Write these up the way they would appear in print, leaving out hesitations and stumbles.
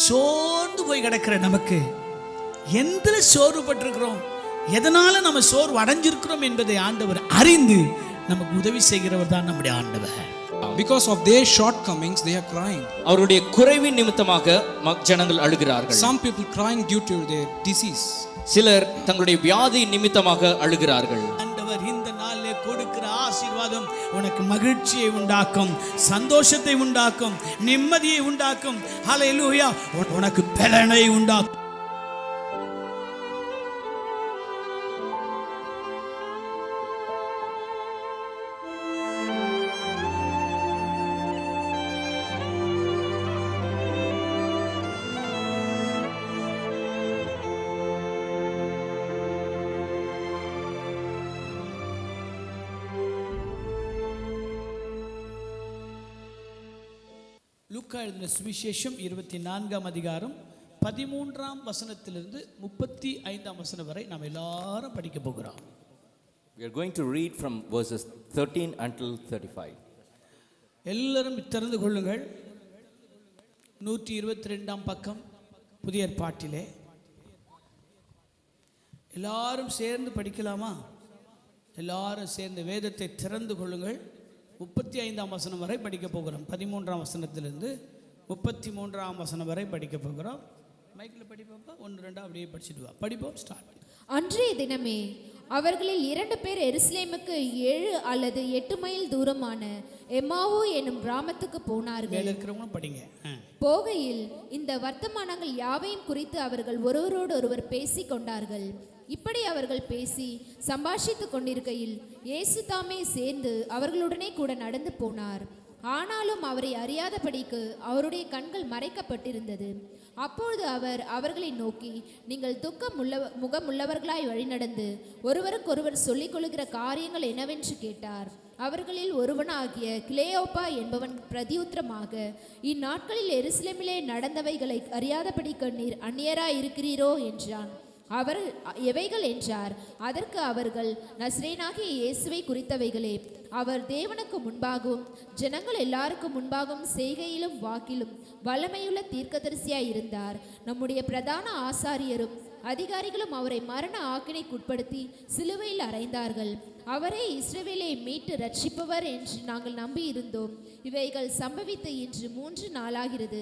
சோர்ந்து போய் கிடக்கிற நமக்கு எந்த சோர்வுபட்டிருக்கிறோம், எதனால நம்ம சோர்வு அடைஞ்சிருக்கிறோம் என்பதை ஆண்டவர் அறிந்து நமக்கு உதவி செய்கிறவர் தான் நம்முடைய ஆண்டவர். Because of their shortcomings they are crying. அவருடைய குறைவின் நிமித்தமாக ஜனங்கள் அழுகிறார்கள். Some people crying due to their disease. சிலர் தங்களுடைய வியாதி நிமித்தமாக அழுகிறார்கள். ஆண்டவர் இந்த நாளிலே கொடுக்கிற ஆசீர்வாதம் உனக்கு மகிழ்ச்சியை உண்டாக்கும், சந்தோஷத்தை உண்டாக்கும், நிம்மதியை உண்டாக்கும். ஹல்லேலூயா. உனக்கு பலனை உண்டாக்கும். லூக்கா எழுதின சுவிசேஷம் 24ஆம் அதிகாரம் 13ஆம் வசனத்திலிருந்து 35ஆம் வசனம் வரை நாம் எல்லாரும் படிக்க போகிறோம். We are going to read from verses 13 until 35. எல்லாரும் திறந்து கொள்ளுங்கள். 122ஆம் பக்கம் புதிய ஏற்பாட்டிலே எல்லாரும் சேர்ந்து படிக்கலாமா? எல்லாரும் சேர்ந்து வேதத்தை திறந்து கொள்ளுங்கள். 35ஆம் வசனம் வரை படிக்க போகிறோம். 13ஆம் வசனத்திலிருந்து 33ஆம் வசனம் வரை படிக்க போகிறோம். மைக்கில் படிப்போம்ப்பா. 1 2 அப்படியே படிச்சுட்டு வா. படிப்போம். ஸ்டார்ட். அன்றைய தினமே அவர்களில் 2 பேர் எருசலேமுக்கு 7 அல்லது 8 மைல் தூரமான எம்மாவு என்னும் கிராமத்துக்கு போனார்கள். மேல இருக்கிறவங்களும் படிங்க. போகையில் இந்த வர்த்தமானங்கள் யாவையும் குறித்து அவர்கள் ஒருவரோடு ஒருவர் பேசிக் கொண்டார்கள். இப்படி அவர்கள் பேசி சம்பாஷித்துக் கொண்டிருக்கையில் இயேசு தாமே சேர்ந்து அவர்களுடனே கூட நடந்து போனார். ஆனாலும் அவரை அறியாதபடிக்கு அவருடைய கண்கள் மறைக்கப்பட்டிருந்தது. அப்பொழுது அவர் அவர்களை நோக்கி, நீங்கள் முகமுள்ளவர்களாய் வழிநடந்து ஒருவருக்கொருவர் சொல்லிக் கொள்ளுகிற காரியங்கள் என்னவென்று கேட்டார். அவர்களில் ஒருவனாகிய கிளேயோப்பா என்பவன் பிரதியுத்தரமாக, இந்நாட்களில் எருசலேமிலே நடந்தவைகளை அறியாதபடிக்கு நீர் அந்நியராய் இருக்கிறீரோ என்றான். அவர் எவைகள் என்றார். அதற்கு அவர்கள், நசரேயனாகிய இயேசுவை குறித்தவைகளே. அவர் தேவனுக்கு முன்பாகவும் ஜனங்கள் எல்லாருக்கும் முன்பாகவும் செய்கையிலும் வாக்கிலும் வல்லமையுள்ள தீர்க்கதரிசியாய் இருந்தார். நம்முடைய பிரதான ஆசாரியரும் அதிகாரிகளும் அவரை மரண ஆக்கினைக்குட்படுத்தி சிலுவையில் அறைந்தார்கள். அவரே இஸ்ரவேலை மீட்டு ரட்சிப்பவர் என்று நாங்கள் நம்பி இருந்தோம். இவைகள் சம்பவித்து இன்று 3 நாளாகிறது.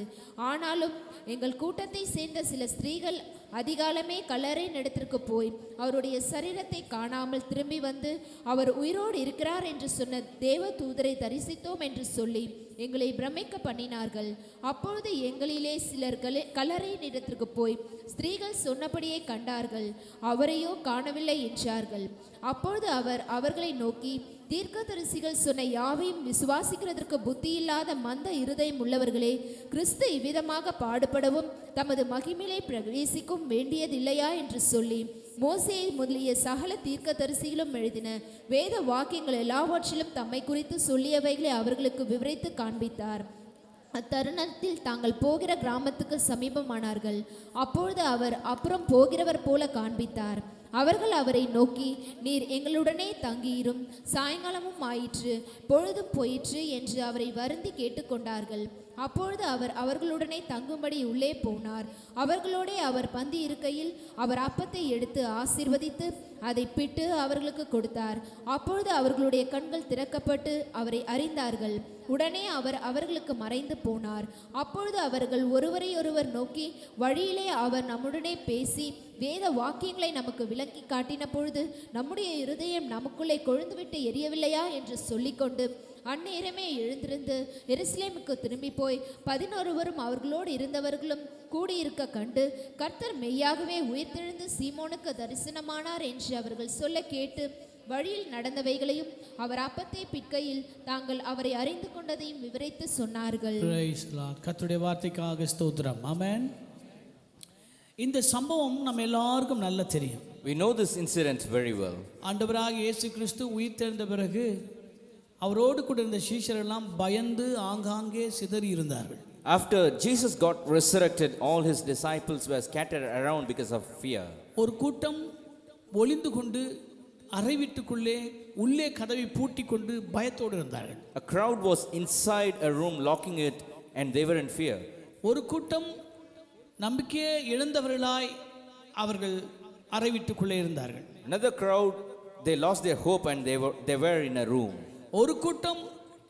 ஆனாலும் எங்கள் கூட்டத்தை சேர்ந்த சில ஸ்திரீகள் அதிகாலமே கல்லறையின் இடத்திற்கு போய் அவருடைய சரீரத்தை காணாமல் திரும்பி வந்து, அவர் உயிரோடு இருக்கிறார் என்று சொன்ன தேவ தூதரை தரிசித்தோம் என்று சொல்லி எங்களை பிரமிக்க பண்ணினார்கள். அப்பொழுது எங்களிலே சிலர் கல்லறையின் இடத்திற்கு போய் ஸ்திரீகள் சொன்னபடியே கண்டார்கள், அவரையோ காணவில்லை என்றார்கள். அப்பொழுது அவர் அவர்களை நோக்கி, தீர்க்கதரிசிகள் சொன்ன யாவையும் விசுவாசிக்கிறதற்கு புத்தியில்லாத மந்த இருதயம் உள்ளவர்களே, கிறிஸ்து இவ்விதமாக பாடுபடவும் தமது மகிமையிலே பிரவேசிக்கும் வேண்டியதில்லையா என்று சொல்லி மோசேயை முதலிய சகல தீர்க்கதரிசிகளும் எழுதின வேத வாக்கியங்கள் எல்லாவற்றிலும் தம்மை குறித்து சொல்லியவைகளை அவர்களுக்கு விவரித்து காண்பித்தார். அத்தருணத்தில் தாங்கள் போகிற கிராமத்துக்கு சமீபமானார்கள். அப்பொழுது அவர் அப்புறம் போகிறவர் போல காண்பித்தார். அவர்கள் அவரை நோக்கி, நீர் எங்களுடனே தங்கியிரும், சாயங்காலமும் ஆயிற்று, பொழுதும் போயிற்று என்று அவரை வருந்தி கேட்டுக்கொண்டார்கள். அப்பொழுது அவர் அவர்களுடனே தங்கும்படி உள்ளே போனார். அவர்களோடே அவர் பந்தி இருக்கையில் அவர் அப்பத்தை எடுத்து ஆசீர்வதித்து அதை பிட்டு அவர்களுக்கு கொடுத்தார். அப்பொழுது அவர்களுடைய கண்கள் திறக்கப்பட்டு அவரை அறிந்தார்கள். உடனே அவர் அவர்களுக்கு மறைந்து போனார். அப்பொழுது அவர்கள் ஒருவரை ஒருவர் நோக்கி, வழியிலே அவர் நம்முடனே பேசி வேத வாக்கியங்களை நமக்கு விளக்கி காட்டின பொழுது நம்முடைய இருதயம் நமக்குள்ளே கொழுந்துவிட்டு எரியவில்லையா என்று சொல்லிக்கொண்டு அந்நேரமே எழுந்திருந்து எருசலேமுக்கு திரும்பி போய் 11 அவர்களோடு இருந்தவர்களும் கூடியிருக்க கண்டு, கர்த்தர் மெய்யாகவே உயிர்த்தெழுந்து சீமோனுக்கு தரிசனமானார் என்று அவர்கள் சொல்ல கேட்டு வழியில் நடந்தவைகளையும் அவர் அப்பத்தை பிற்கையில் தாங்கள் அவரை அறிந்து கொண்டதையும் விவரித்து சொன்னார்கள். கர்த்தருடைய வார்த்தைக்காக ஸ்தோத்திரம். ஆமென். இந்த சம்பவம் நம்ம எல்லாருக்கும் நல்லா தெரியும். We know this incident very well. ஆண்டவராகிய இயேசு கிறிஸ்து உயிர்த்தெழுந்த பிறகு அவரோடு கூட இருந்த சீஷரெல்லாம் பயந்து ஆங்காங்கே சிதறி இருந்தார்கள். After Jesus got resurrected, all his disciples were scattered around because of fear. ஒரு கூட்டம் ஒளிந்து கொண்டு அறை வீட்டுக்குள்ளே உள்ளே கதவை பூட்டி கொண்டு பயத்தோடு இருந்தார்கள். A crowd was inside a room locking it and they were in fear. ஒரு கூட்டம் நம்பிக்கையை இழந்தவர்களாய் அவர்கள் அறை வீட்டுக்குள்ளே இருந்தார்கள். Another crowd, they lost their hope and they were in a room. ஒரு கூட்டம்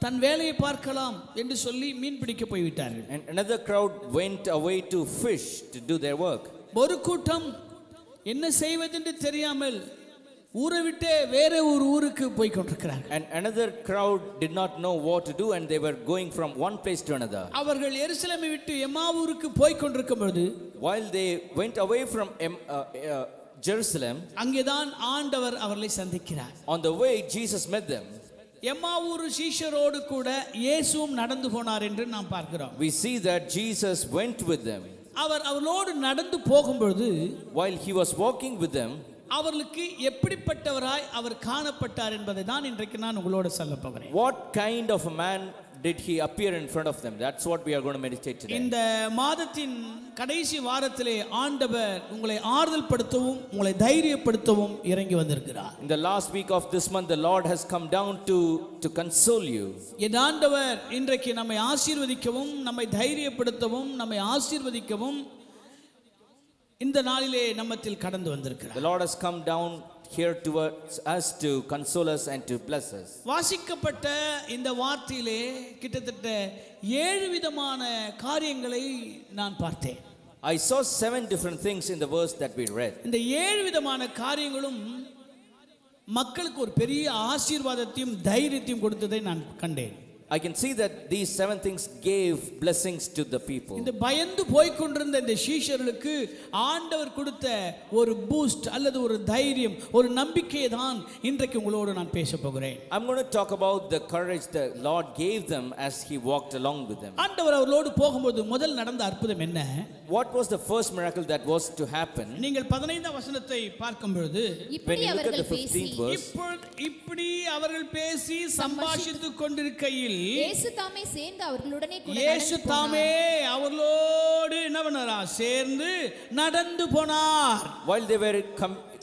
தன் வேலையை பார்க்கலாம் என்று சொல்லி மீன் பிடிக்க போய்விட்டார்கள். And another crowd went away to fish to do their work. ஒரு கூட்டம் என்ன செய்வதென்று தெரியாமல் ஊரை விட்டு வேற ஒரு ஊருக்கு போய் கொண்டிருக்கிறார்கள். And another crowd did not know what to do and they were going from one place to another. அவர்கள் எருசலேமை விட்டு எம்மாவூருக்கு போய் கொண்டிருக்கும் பொழுது While they went away from Jerusalem, அங்கேதான் ஆண்டவர் அவர்களை சந்திக்கிறார். on the way Jesus met them. எம்மாவூர் சீஷரோடு கூட இயேசுவும் நடந்து போனார் என்று நாம் பார்க்கிறோம். We see that Jesus went with them. அவர் அவர்களோடு நடந்து போகும்பொழுது While he was walking with them, அவர்களுக்கு எப்படிப்பட்டவராய் அவர் காணப்பட்டார் என்பதை தான் இன்றைக்கு நான் உங்களோடு சொல்ல போகிறேன். what kind of a man did he appear in front of them? That's what we are going to meditate today. இந்த மாதத்தின் கடைசி வாரத்திலே ஆண்டவர் உங்களை ஆறுதல் படுத்தவும் உங்களை தைரியப்படுத்தவும் இறங்கி வந்திருக்கிறார். In the last week of this month, the Lord has come down to console you. என் ஆண்டவர் இன்றைக்கு நம்மை ஆசீர்வதிக்கவும் நம்மை தைரியப்படுத்தவும் நம்மை ஆசீர்வதிக்கவும் இந்த நாளிலே நம்மத்தில் கடந்து வந்திருக்கிறார். The Lord has come down here towards us to console us and to bless us. வாசிக்கப்பட்ட இந்த வார்த்தையிலே கிட்டத்தட்ட 7 விதமான காரியங்களை நான் பார்த்தேன். I saw 7 different things in the verse that we read. இந்த 7 விதமான காரியங்களும் மக்களுக்கு ஒரு பெரிய ஆசீர்வாதத்தையும் தைரியத்தையும் கொடுத்ததை நான் கண்டேன். I can see that these 7 things gave blessings to the people. இந்த பயந்து போய் கொண்டிருந்த இந்த சீஷர்களுக்கு ஆண்டவர் கொடுத்த ஒரு பூஸ்ட் அல்லது ஒரு தைரியம் ஒரு நம்பிக்கையை தான் இன்றைக்கு உங்களோடு நான் பேச போகிறேன். I'm going to talk about the courage the Lord gave them as he walked along with them. ஆண்டவர் அவர்களோடு போகும்போது முதல் நடந்த அற்புதம் என்ன? What was the first miracle that was to happen? நீங்கள் 15ஆம் வசனத்தை பார்க்கும் பொழுது When you look at the 15th verse, இப்படி அவர்கள் பேசி சம்பாஷித்துக் கொண்டிருக்கையில் இயேசு தாமே சேர்ந்து அவர்களுடனே கூட இயேசு தாமே அவர்களோடு என்ன பண்ணாரா? சேர்ந்து நடந்து போனார். while they were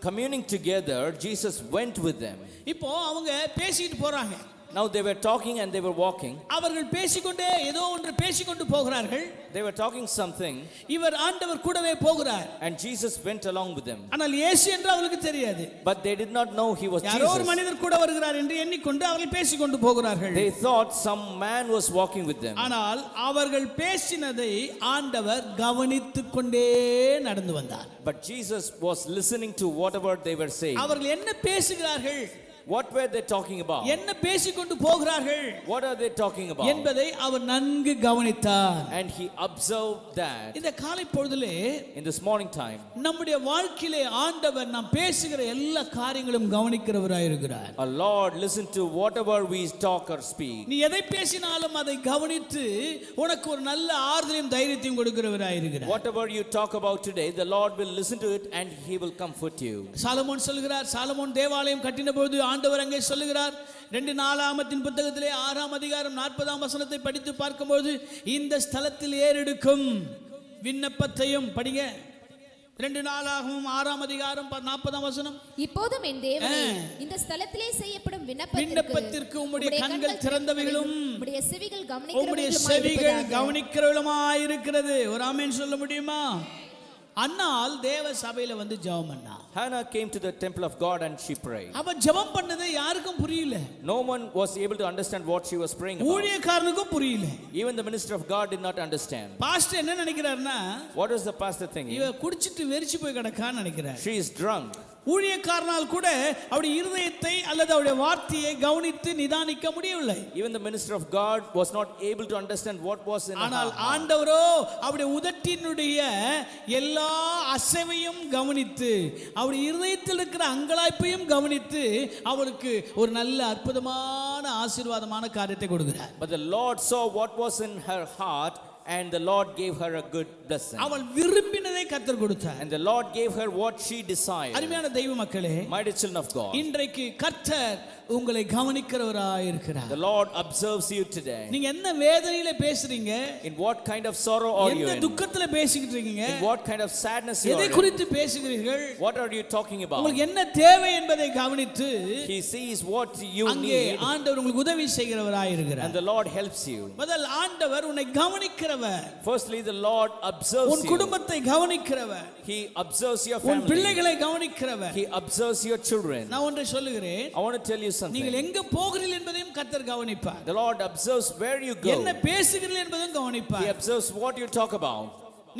communing together, Jesus went with them. இப்போ அவங்க பேசிட்டு போறாங்க. Now they were talking and they were walking. அவர்கள் பேசிக்கொண்டே ஏதோ ஒன்று பேசிக்கொண்டு போகிறார்கள். They were talking something இவர் ஆண்டவர் கூடவே போகிறார். and Jesus went along with them. ஆனால் இயேசு என்று அவர்களுக்கு தெரியாது. But they did not know he was யாரோ ஒரு Jesus. மனிதர் கூட வருகிறார் என்று எண்ணிக்கொண்டு அவர்கள் பேசிக்கொண்டு போகிறார்கள். They thought some man was walking with them. ஆனால் அவர்கள் பேசினதை ஆண்டவர் கவனித்துக் கொண்டே நடந்து வந்தார். But Jesus was listening to whatever they were saying. அவர்கள் என்ன பேசுகிறார்கள்? What were they talking about? என்ன பேசிக்கொண்டு போகிறார்கள் What are they talking about? என்பதை அவர் நன்கு கவனித்தார். And he observed that. இந்த காலை பொழுதிலே In this morning time, நம்முடைய வாழ்க்கையிலே ஆண்டவர் நாம் பேசுகிற எல்லா காரியங்களும் கவனிக்கிறவராய் இருக்கிறார். our Lord listen to whatever we talk or speak. நீ எதை பேசினாலும் அதை கவனித்து உனக்கு ஒரு நல்ல ஆறுதலையும் தைரியத்தையும் கொடுக்கிறவராய் இருக்கிறார். Whatever you talk about today, the Lord will listen to it and he will comfort you. Solomon சொல்கிறார், சாலமோன் தேவாலயம் கட்டின போது ஆண்டவர் அங்கே சொல்லுகிறார், 2 நாளாகமத்தின் புத்தகத்திலே 6ஆம் அதிகாரம் 40ஆம் வசனத்தை படித்து பார்க்கும்போது இந்த ஸ்தலத்தில் ஏறெடுக்கும் விண்ணப்பத்தையும் படிங்க. 2 நாளாகமும் 6ஆம் அதிகாரம் 40ஆம் வசனம். இப்போதும் என் தேவனே இந்த ஸ்தலத்திலே செய்யப்படும் விண்ணப்பத்திற்கு உம்முடைய கண்கள் திறந்தவைகளும் உம்முடைய செவிகள் உம்முடைய செவிகள் கவனிக்கிறவளுமாய் இருக்கிறது. ஒரு ஆமென் சொல்ல முடியுமா? அன்னாள் தேவ சபையில வந்து ஜெபம் பண்ணா. Hannah came to the temple of God and she prayed. அவ ஜெபம் பண்ணது யாருக்கும் புரியல. No one was able to understand what she was praying about. ஊழியக்காரனுக்கும் புரியல. Even the minister of God did not understand. Pastor என்ன நினைக்கிறார்னா, What is the pastor thinking? இவ குடிச்சிட்டு வெறிச்சு போய் கிடக்கான்னு நினைக்கிறார். She is drunk. ஊழியக்காரனால் கூட அவருடைய இருதயத்தை அல்லது அவருடைய வார்த்தையை கவனித்து நிதானிக்க முடியவில்லை. Even the minister of God was not able to understand what was in her ஆனால் heart. ஆண்டவரோ அவருடைய உதட்டினுடைய எல்லா அசைவையும் கவனித்து அவருடைய இருதயத்தில் இருக்கிற அங்கலாய்ப்பையும் கவனித்து அவளுக்கு ஒரு நல்ல அற்புதமான ஆசீர்வாதமான காரியத்தை கொடுக்கிறார். But the Lord saw what was in her heart and the Lord gave her a good blessing. அவள் விரும்பினதை கர்த்தர் கொடுத்தார். And the Lord gave her what she desired. அருமையான தெய்வ மக்களே, My dear children of God, இன்றைக்கு கர்த்தர் உங்களை கவனிக்கிறவராய் இருக்கிறார். The Lord observes you today. நீங்க என்ன வேதனையில பேசுறீங்க? In what kind of sorrow are you என்ன in? துக்கத்துல பேசிக்கிட்டு இருக்கீங்க? In what kind of sadness you are எதை in? குறித்து பேசுகிறீர்கள்? What are you talking about? உங்களுக்கு என்ன தேவை என்பதை கவனித்து He sees what you அங்கே need, ஆண்டவர் உங்களுக்கு உதவி செய்கிறவராய் and இருக்கிறார். the Lord helps you. முதல் ஆண்டவர் உன்னை கவனிக்கிறவர். Firstly, the Lord observes உன் you. குடும்பத்தை கவனிக்கிறவர். He observes your உன் family. பிள்ளைகளை கவனிக்கிறவர். He observes your children. நான் ஒன்றை சொல்லுகிறேன். I want to tell you something. நீங்கள் எங்க போகிறீர்கள் என்பதையும் கர்த்தர் கவனிப்பார். The Lord observes where you go. என்ன பேசுகிறீர்கள் என்பதையும் He கவனிப்பார். observes what you talk about.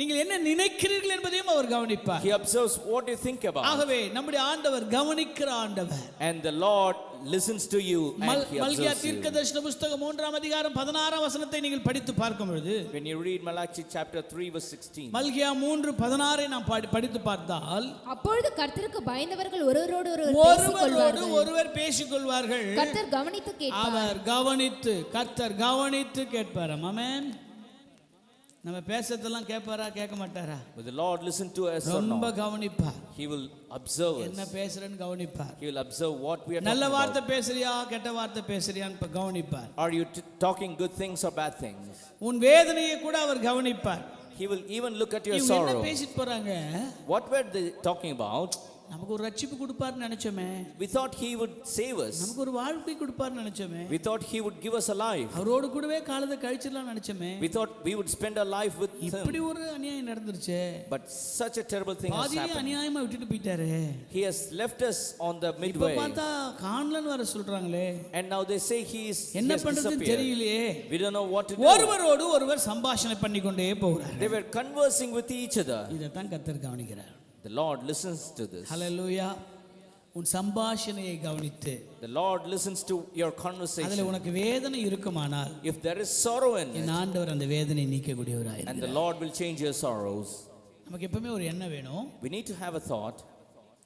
நீங்கள் என்ன நினைக்கிறீர்கள் என்பதையும் அவர் கவனிப்பார். He observes what you think about. ஆகவே நம்முடைய ஆண்டவர் கவனிக்கிற ஆண்டவர். And the Lord listens to you and He Malchijah observes you. தீர்க்கதரிசன புத்தகம் 3ஆம் அதிகாரம் 16ஆம் வசனத்தை நீங்கள் படித்து பார்க்கும் பொழுது, When you read Malachi chapter 3 verse 16. மல்கியா 3:16 நாம் படித்து பார்த்தால், அப்பொழுது கர்த்தருக்கு பயந்தவர்கள் ஒருவரோடு ஒருவர் ஒருவரோடு பேசிக்கொள்வார்கள். ஒருவர் பேசிக்கொள்வார்கள். கர்த்தர் கவனித்து கேட்பார். அவர் கவனித்து, கர்த்தர் கவனித்து கேட்பார். ஆமென். நம்ம பேசறதெல்லாம் கேட்பாரா கேட்க மாட்டாரா? Will the Lord listen to us or ரொம்ப not? கவனிப்பார். He will observe என்ன us. பேசுறேன்னு கவனிப்பார். He will observe what we are நல்ல talking வார்த்தை about. பேசுறியா கெட்ட வார்த்தை பேசுறியான்னு கவனிப்பார். Are you talking good things or bad things? உன் வேதனையை கூட அவர் கவனிப்பார். He will even look at your இவங்க என்ன sorrow. பேசிட்டு போறாங்க? What were they talking about? நமக்கு ஒரு ரட்சிப்பு கொடுப்பார்னு நினைச்சோமே. We thought He would save us. நமக்கு ஒரு வாழ்க்கை கொடுப்பார்னு நினைச்சோமே. We thought He would give us a life. அவரோடு கூடவே காலத்தை கழிச்சிடலாம் நினைச்சோமே. We thought we would spend our life with இப்படி Him. ஒரு அநியாயம் நடந்துருச்சே. But such a terrible thing has பாதியிலே happened. அநியாயமா விட்டுட்டு போயிட்டாரு. He has left us on the இப்ப midway. பார்த்தா காணலன்னு வர சொல்றாங்களே. And now they say he என்ன has பண்றதுன்னு disappeared. தெரியலையே. We don't know what to do. ஒருவரோடு ஒருவர் சம்பாஷணை பண்ணி கொண்டே போகிறார். They were conversing with each other. இதைத்தான் கர்த்தர் கவனிக்கிறார். The Lord listens to this. ஹல்லேலூயா. உன் சம்பாஷணையை கவனித்து, The Lord listens to your அதுல conversation. உனக்கு வேதனை இருக்குமானால் If there is sorrow in it, என் ஆண்டவர் அந்த வேதனை நீக்கக்கூடியவராய் and the இருக்கிறார். Lord will change your sorrows. நமக்கு எப்பவுமே ஒரு எண்ணம் வேணும். We need to have a thought.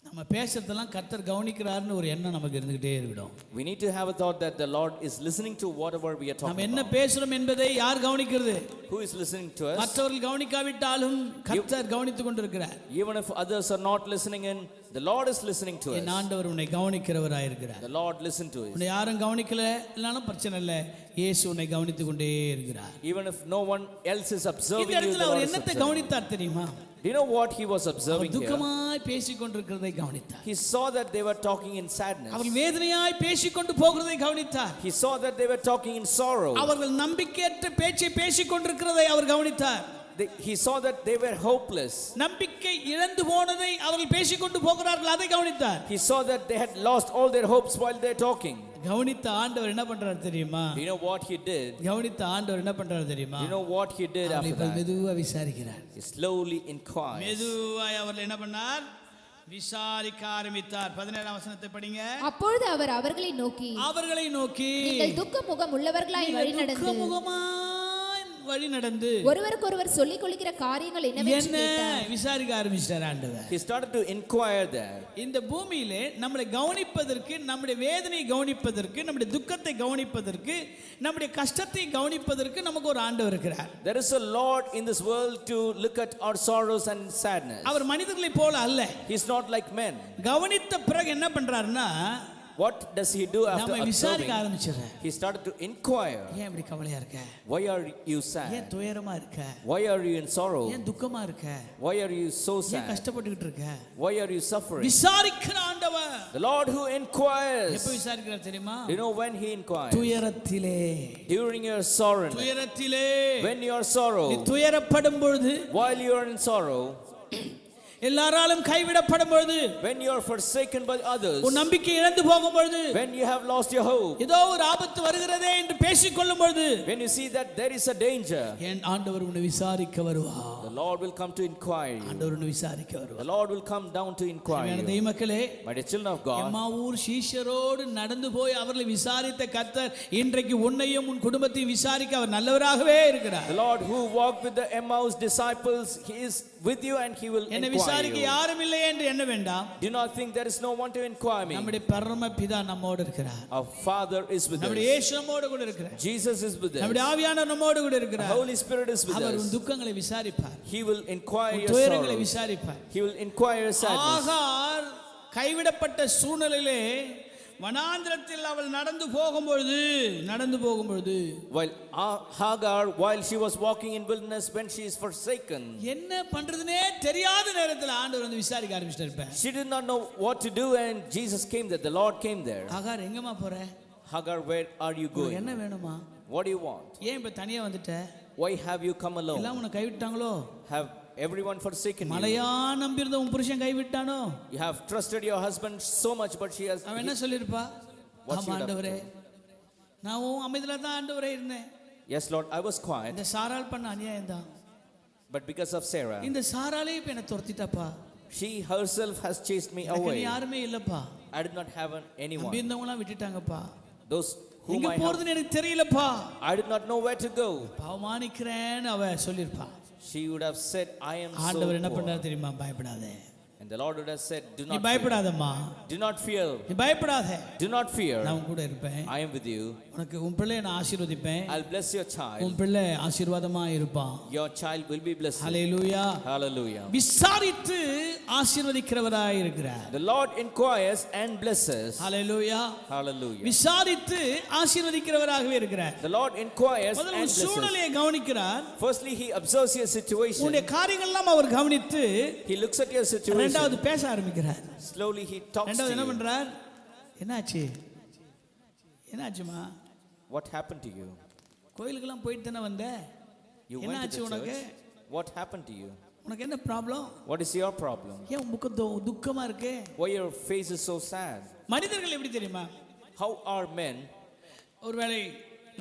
நம்ம பேசுறதெல்லாம் கர்த்தர் கவனிக்கிறாருன்னு ஒரு எண்ணம் நமக்கு இருந்துகிட்டே இருக்கணும். We need to have a thought that the Lord is listening to whatever we are நம்ம talking என்ன about. பேசுறோம் என்பதை யார் கவனிக்கிறது? Who is listening to us? மற்றவர்கள் கவனிக்காவிட்டாலும் கர்த்தர் கவனித்துக் கொண்டிருக்கிறார். Even if others are not listening in, the Lord is listening to N us. ஆண்டவர் உன்னை கவனிக்கிறவராய் இருக்கிறார். The Lord listen to us. உன்னை யாரும் கவனிக்கல இல்லனாலும் பிரச்சனை இல்லை. இயேசு உன்னை கவனித்துக் கொண்டே இருக்கிறார். Even if no one else is observing இந்த you, the இடத்துல Lord அவர் is என்னத்தை observing. கவனித்தார் தெரியுமா? Do you know what he was our observing here? துக்கமாய் பேசிக் கொண்டிருக்கிறதை கவனித்தார். He saw that they were talking in sadness. அவர்கள் வேதனையாய் பேசிக்கொண்டு போகிறதை கவனித்தார். He saw that they were talking in sorrow. அவர்கள் நம்பிக்கையற்ற பேச்சை பேசிக் கொண்டிருக்கிறதை அவர் கவனித்தார். He saw that they were hopeless. நம்பிக்கை இழந்து போனதை அவர்கள் பேசிக்கொண்டு போகிறார்கள், அதை கவனித்தார். He saw that they had lost all their hopes while they're talking. கவனித்த ஆண்டவர் என்ன பண்றார் தெரியுமா? Do you know what he did? கவனித்த ஆண்டவர் என்ன பண்றார் தெரியுமா? Do you know what he did after அவர்களை that? மெதுவா விசாரிக்கிறார். He slowly inquired. மெதுவாய் அவர்கள் என்ன பண்ணார்? விசாரிக்க ஆரம்பித்தார். 17ஆம் வசனத்தை படிங்க. அப்பொழுது அவர் அவர்களை நோக்கி நீங்கள் துக்க முகம் உள்ளவர்களாய் வழி நடந்து வழி நடந்து ஒருவருக்கொருவர் சொல்லிக் கொள்கிற காரியங்கள் என்னவென்று கேட்டார். விசாரிக்க ஆரம்பிச்சார் ஆண்டவர். He started to inquire there. இந்த பூமியிலே நம்மளை கவனிப்பதற்கு, நம்முடைய வேதனையை கவனிப்பதற்கு, நம்முடைய துக்கத்தை கவனிப்பதற்கு, நம்முடைய கஷ்டத்தை கவனிப்பதற்கு நமக்கு ஒரு ஆண்டவர் இருக்கிறார். There is a Lord in this world to look at our sorrows and sadness. அவர் மனிதர்களை போல அல்ல. He's not like men. கவனித்த பிறகு என்ன பண்றாருன்னா, What does he do after நம்ம விசாரிக்க observing? ஆரம்பிச்சார். He started to inquire. ஏன் இப்படி கவலையா இருக்க? Why are you ஏன் sad? துயரமா இருக்க? Why are you in sorrow? ஏன் துக்கமா இருக்க? Why are you so ஏன் sad? கஷ்டப்பட்டுக்கிட்டு இருக்க? Why are you suffering? விசாரிக்கிற ஆண்டவர். The Lord who inquires. எப்ப விசாரிக்கிறார் தெரியுமா? Do you know when he inquires? துயரத்திலே. During your sorrow. துயரத்திலே. When you are sorrow. நீ துயரப்படும் பொழுது, While you are in sorrow. எல்லாராலும் கைவிடப்படும் பொழுது, When you are forsaken by others. உன் நம்பிக்கை இழந்து போகும் பொழுது, When you have lost your hope. ஏதோ ஒரு ஆபத்து வருகிறதே என்று பேசிக் கொள்ளும் பொழுது, When you see that there is a danger. என் ஆண்டவர் உன்னை விசாரிக்க வருவார். The Lord will come to inquire you. ஆண்டவர் உன்னை விசாரிக்க The வருவார். Lord will come down to inquire அருமையான you. தெய்வமக்களே, My dear children of God. எம்மாவூர் சீஷரோடு நடந்து போய் அவர்களை விசாரித்த கர்த்தர் இன்றைக்கு உன்னையும் உன் குடும்பத்தையும் விசாரிக்க அவர் நல்லவராகவே இருக்கிறார். The Lord who walked with the Emmaus disciples, he is with you and he will என்னை inquire விசாரிக்க you. யாரும் இல்லை என்று எண்ண வேண்டாம். Do not think there is no one to inquire me. நம்முடைய பரம பிதா நம்மோடு இருக்கிறார். Our Father is with நம்முடைய us. இயேசு நம்மோடு கூட இருக்கிறார். Jesus is with us. நம்முடைய ஆவியானவர் நம்மோடு கூட The இருக்கிறார். Holy Spirit is with அவர் உன் us. துக்கங்களை விசாரிப்பார். He will inquire உன் your துயரங்களை sorrows. விசாரிப்பார். He will inquire your sadness. ஆகார் கைவிடப்பட்ட சூழ்நிலையிலே வனாந்திரத்தில் அவள் நடந்து போகும்பொழுது While Hagar, while she was walking in wilderness, when she is forsaken, என்ன பண்றதுனே தெரியாத நேரத்தில் ஆண்டவர் வந்து விசாரிக்க ஆரம்பிச்சிட்டார். she did not know what to do, and Jesus came there. The Lord came there. ஆகார் எங்கம்மா போற? Hagar, where are you உனக்கு என்ன going? வேணுமா? What do you want? ஏன் இப்ப தனியா வந்துட்ட? Why have you come எல்லாம் alone? உன்னை கைவிட்டாங்களோ? Have everyone forsaken you? மலையா நம்பியிருந்த உன் புருஷன் கைவிட்டானோ? You have trusted your husband so much, but அவன் என்ன சொல்லிருப்பா? What she ஆமா would have ஆண்டவரே, நான் உன் அமைதியில தான் ஆண்டவரே இருந்தேன். Yes, Lord, I was quiet, இந்த சாரால் பண்ண அநியாயம் தான். but because of Sarah, இந்த சாராலே இப்ப என்ன துரத்திட்டாப்பா. she herself has chased me எனக்கு away. யாருமே இல்லப்பா. I did not have anyone. நம்பி இருந்தவங்களாம் விட்டுட்டாங்கப்பா. Those whom எங்க I have, போறதுன்னு எனக்கு தெரியலப்பா. I did not know where to go. அவமானிக்கிறேன்னு அவ சொல்லிருப்பா. She would have said, I am ஆண்டவர் என்ன so poor. பண்ணாரு தெரியுமா? பயப்படாதே. And the Lord would have said, do நீ not fear. பயப்படாதம்மா. Do not fear. நீ பயப்படாதே. Do not fear. நான் உன் கூட இருப்பேன். I am with you. உனக்கு உன் பிள்ளையை நான் ஆசீர்வதிப்பேன். I'll bless your child. உன் பிள்ளை ஆசீர்வாதமா இருப்பான். Your child will be blessed. Hallelujah. Hallelujah. விசாரித்து ஆசீர்வதிக்கிறவராய் இருக்கிறார். The Lord inquires and blesses. Hallelujah. Hallelujah. விசாரித்து ஆசீர்வதிக்கிறவராகவே இருக்கிறார். The Lord inquires முதல்ல and உன் blesses. சூழ்நிலையை கவனிக்கிறார். Firstly, He observes your situation. உன்னுடைய காரியங்கள் எல்லாம் அவர் கவனித்து He looks at your situation. இரண்டாவது பேச ஆரம்பிக்கிறார். Slowly He talks இரண்டாவது என்ன to you. பண்றார்? என்னாச்சுமா? What happened to you? கோயிலுக்கெல்லாம் போயிட்டு தானே வந்த? You went என்னாச்சு to the உனக்கு? church. What happened to you? உனக்கு என்ன problem? What is your problem? ஏன் உன் முகம் துக்கமா இருக்கு? Why your face is so sad? மனிதர்கள் எப்படி தெரியுமா? How are men? ஒருவேளை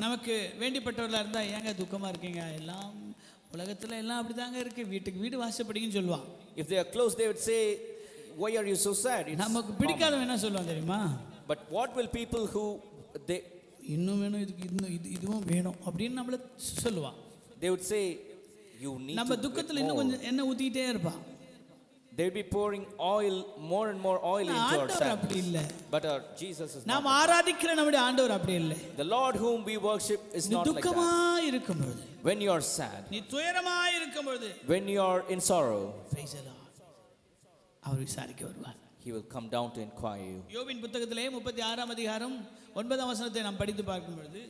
நமக்கு வேண்டிப்பட்டவர்களா இருந்தா ஏங்க துக்கமா இருக்கீங்க? எல்லாம் உலகத்துல எல்லாம் அப்படிதாங்க இருக்கு. வீட்டுக்கு வீடு வாசப்படிங்கன்னு சொல்லுவான். If they are close, they would say, why are you so sad? It's நமக்கு பிடிக்காதவன் என்ன சொல்லுவான் தெரியுமா? But what will people who they இன்னும் வேணும், இதுவும் வேணும் அப்படின்னு நம்மள சொல்லுவான். they would say, you need நம்ம to துக்கத்துல get இன்னும் more. கொஞ்சம் எண்ணெய் ஊத்திட்டே இருப்பான். They will be pouring oil, more and more oil into our ஆண்டவர் அப்படி sadness. இல்ல. But our Jesus is நாம் not. ஆராதிக்கிற நம்முடைய ஆண்டவர் அப்படி இல்லை. The Lord whom we worship is நீ not like துக்கமா that. இருக்கும் பொழுது, When you are sad, நீ துயரமா இருக்கும் பொழுது, when you are in sorrow, praise the Lord, அவர் விசாரிக்க வருவார். He will come down to inquire you. யோபின் புத்தகத்திலே 36ஆம் அதிகாரம் 9ஆம் வசனத்தை நாம் படித்து பார்க்கும் பொழுது,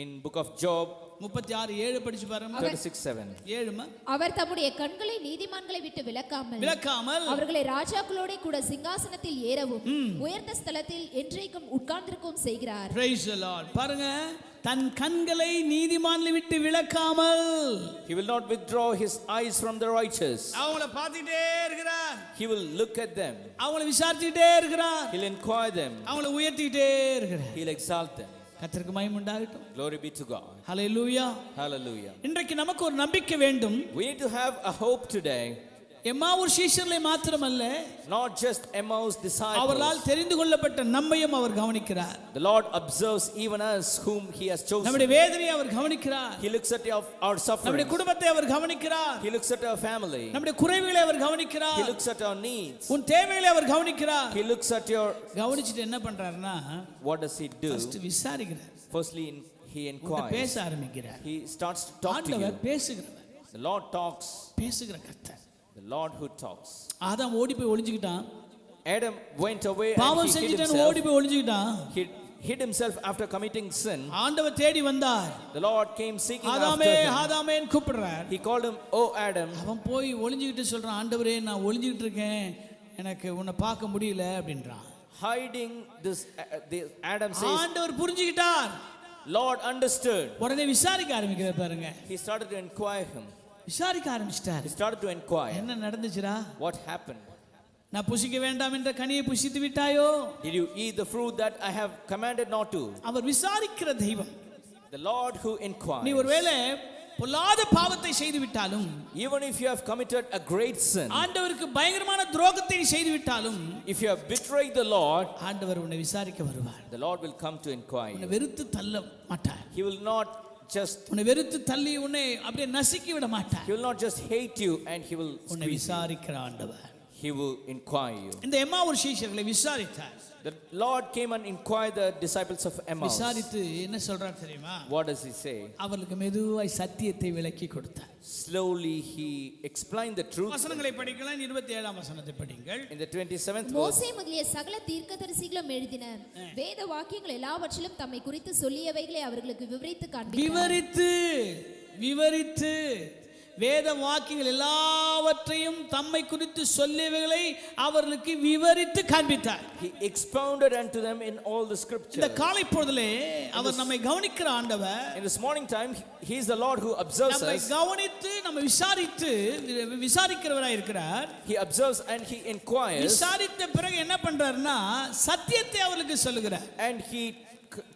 In book of Job 36:7 படிச்சு பாருங்க. 36:7. 7 அவர் தம்முடைய கண்களை நீதிமான்களை விட்டு விலக்காமல் அவர்களை ராஜாக்களோட கூட சிங்காசனத்தில் ஏறவும் உயர்ந்த ஸ்தலத்தில் என்றைக்கும் உட்கார்ந்திருக்கவும் செய்கிறார். praise the Lord. பாருங்க, தன் கண்களை நீதிமான்களை விட்டு விலக்காமல், He will not withdraw His eyes from the righteous. அவங்கள பார்த்துட்டே இருக்கிறார். He will look at them. அவங்கள விசாரிச்சுட்டே இருக்கிறார். He'll inquire them. அவங்கள உயர்த்திட்டே இருக்கிறார். He'll exalt them. கர்த்தருக்கு மகிமை உண்டாகட்டும். Glory be to God. Hallelujah. Hallelujah. இன்றைக்கு நமக்கு ஒரு நம்பிக்கை வேண்டும். We need to have a hope today. எம்மாவூர் சீஷர்களை மாத்திரமல்ல, Not just Emmaus disciples. அவர்களால் தெரிந்து கொள்ளப்பட்ட நம்மையும் அவர் கவனிக்கிறார். The Lord observes even us whom He has chosen. நம்முடைய வேதனையை அவர் கவனிக்கிறார். He looks at our suffering. நம்முடைய குடும்பத்தை அவர் கவனிக்கிறார். He looks at our family. நம்முடைய குறைவுகளை அவர் கவனிக்கிறார். He looks at our needs. உன் தேவைகளை அவர் கவனிக்கிறார். He looks at your. கவனிச்சிட்டு என்ன பண்றாருன்னா, What does He do? First விசாரிக்கிறார். Firstly, He உன்கிட்ட பேச inquires. ஆரம்பிக்கிறார். He starts to talk to you. ஆண்டவர் பேசுகிறவர். The Lord talks. பேசுகிற கர்த்தர். The Lord who talks. ஆதாம் ஓடி போய் ஒளிஞ்சுக்கிட்டான். Adam went away and பாவம் he hid செஞ்சிட்டான், ஓடி himself. போய் ஒளிஞ்சுக்கிட்டான். He hid himself after committing sin. ஆண்டவர் தேடி வந்தார். The Lord came seeking after ஆதாமே him. ஆதாமேன்னு கூப்பிடுறார். He called him, "Oh Adam." அவன் போய் ஒளிஞ்சுக்கிட்டு சொல்றான், ஆண்டவரே நான் ஒளிஞ்சுக்கிட்டு இருக்கேன், எனக்கு உன்னை பார்க்க முடியல அப்படின்றான். Hiding this, Adam says, ஆண்டவர் புரிஞ்சுக்கிட்டார். Lord understood. உடனே விசாரிக்க ஆரம்பிக்கிறார் பாருங்க. He started to inquire him. விசாரிக்க ஆரம்பிச்சிட்டார். He started to inquire. என்ன நடந்துச்சுடா? What happened? நான் புசிக்க வேண்டாம் என்ற கனியை புசித்து விட்டாயோ? Did you eat the fruit that I have commanded not to? அவர் விசாரிக்கிற தெய்வம். The Lord who நீ inquires. ஒருவேளை பொல்லாத பாவத்தை செய்து விட்டாலும், Even if you have committed a great sin, ஆண்டவருக்கு பயங்கரமான துரோகத்தை செய்து விட்டாலும், if you have betrayed the Lord, ஆண்டவர் உன்னை விசாரிக்க வருவார். the Lord will come to inquire உன்னை you. வெறுத்து தள்ள மாட்டார். He will not just உன்னை வெறுத்து தள்ளி உன்னை அப்படியே நசுக்கி விட மாட்டார். He will not just hate you, and He will உன்னை squeeze you. விசாரிக்கிற ஆண்டவர். He will inquire you. இந்த எம்மாவூர் சீஷர்களை விசாரித்தார். The Lord came and inquired the disciples of Emmaus. விசாரித்து என்ன சொல்றார் தெரியுமா? What does he say? அவர்களுக்கு மெதுவாய் சத்தியத்தை விளக்கி கொடுத்தார். Slowly he explained the truth. வசனங்களை படிக்கலாம். 27ஆம் வசனத்தை படிங்கள். In the 27th verse, மோசே முதலிய சகல தீர்க்கதரிசிகளும் எழுதின வேத வாக்கியங்கள் எல்லாவற்றிலும் தம்மை குறித்து சொல்லியவைகளை அவர்களுக்கு விவரித்து காண்பித்தார். விவரித்து வேத வாக்கியங்கள் எல்லாவற்றையும் தம்மை குறித்து சொல்லியவைகளை அவர்களுக்கு விவரித்து காண்பித்தார். he expounded unto them in all the scripture. இந்த காலை பொழுதிலே அவர் நம்மை கவனிக்கிற ஆண்டவர். In this morning time, he is the Lord who observes நம்மை us. கவனித்து நம்மை விசாரிக்கிறவராய் இருக்கிறார். He observes and he inquires. விசாரித்த பிறகு என்ன பண்றாருன்னா சத்தியத்தை அவர்களுக்கு சொல்லுகிறார். And he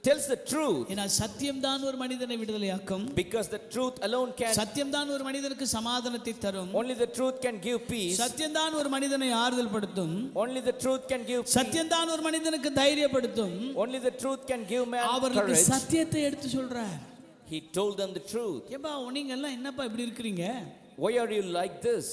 tells the truth. ஏன்னா சத்தியம் தான் ஒரு மனிதனை விடுதலையாக்கும். Because the truth alone can. சத்தியம் தான் ஒரு மனிதனுக்கு சமாதானத்தை தரும். Only the truth can give peace. சத்தியம் தான் ஒரு மனிதனை ஆறுதல் படுத்தும். Only the truth can give peace. சத்தியம் தான் ஒரு மனிதனுக்கு தைரியப்படுத்தும். Only the truth can give man அவர்களுக்கு courage. சத்தியத்தை எடுத்து சொல்றார். He told them the truth. ஏப்பா நீங்க எல்லாம் என்னப்பா இப்படி இருக்கீங்க? Why are you like this?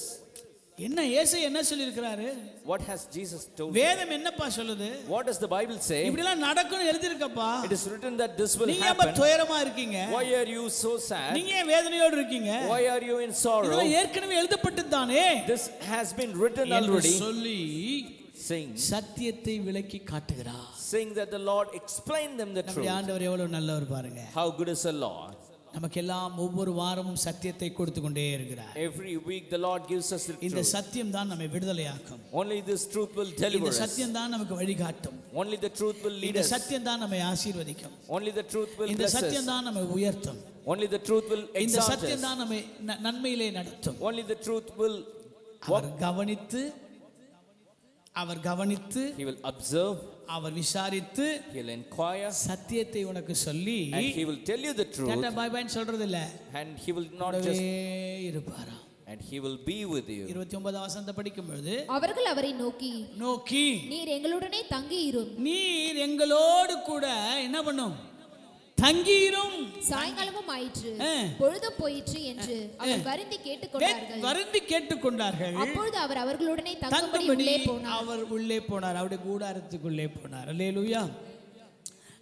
என்ன இயேசு என்ன சொல்லி இருக்காரு? What has Jesus told? வேதம் என்னப்பா சொல்லுது? What does the Bible say? இப்படி எல்லாம் நடக்கும்னு எழுதி இருக்கப்பா. It is written that this will நீங்க ஏப்பா happen. துயரமா இருக்கீங்க? Why are you so sad? நீங்க ஏன் வேதனையோடு இருக்கீங்க? Why are you in sorrow? இதெல்லாம் ஏற்கனவே எழுதப்பட்டதுதானே. This has been written என்று already. சொல்லி Saying சத்தியத்தை விளக்கி காட்டுகிறார். saying that the Lord explained them the நம்முடைய truth. ஆண்டவர் எவ்வளவு நல்லவர் பாருங்க. How good is the Lord? நமக்கெல்லாம் ஒவ்வொரு வாரமும் சத்தியத்தை கொடுத்து கொண்டே இருக்கிறார். Every week the Lord gives us the இந்த truth. சத்தியம் தான் நம்மை விடுதலையாக்கும். Only this truth will deliver இந்த us. சத்தியம் தான் நமக்கு வழிகாட்டும். Only the truth will lead இந்த us. சத்தியம் தான் நம்மை ஆசீர்வதிக்கும். Only the truth will இந்த bless சத்தியம் us. தான் நம்மை உயர்த்தும். Only the truth will இந்த exalt சத்தியம் us. தான் நம்மை நன்மையிலே நடத்தும். Only the truth will அவர் கவனித்து he will observe, அவர் விசாரித்து he will inquire, சத்தியத்தை உனக்கு சொல்லி and he will tell you the truth. Tata bye bye சொல்றது இல்ல. And he will not கூடவே just இருப்பாராம். and he will be with you. 29ஆம் வசனத்தை படிக்கும் பொழுது அவர்கள் அவரை நோக்கி நீர் எங்களுடனே தங்கி இரும். நீர் எங்களோடு கூட என்ன பண்ணும்? தங்கியிரும். சாயங்காலமும் ஆயிற்று, பொழுதும் போயிற்று என்று அவர் வருந்தி கேட்டுக்கொண்டார்கள். அப்பொழுது அவர் அவர்களுடனே தங்கும்படி அவர் உள்ளே போனார். அவருடைய கூடாரத்துக்குள்ளே போனார். அல்லேலூயா.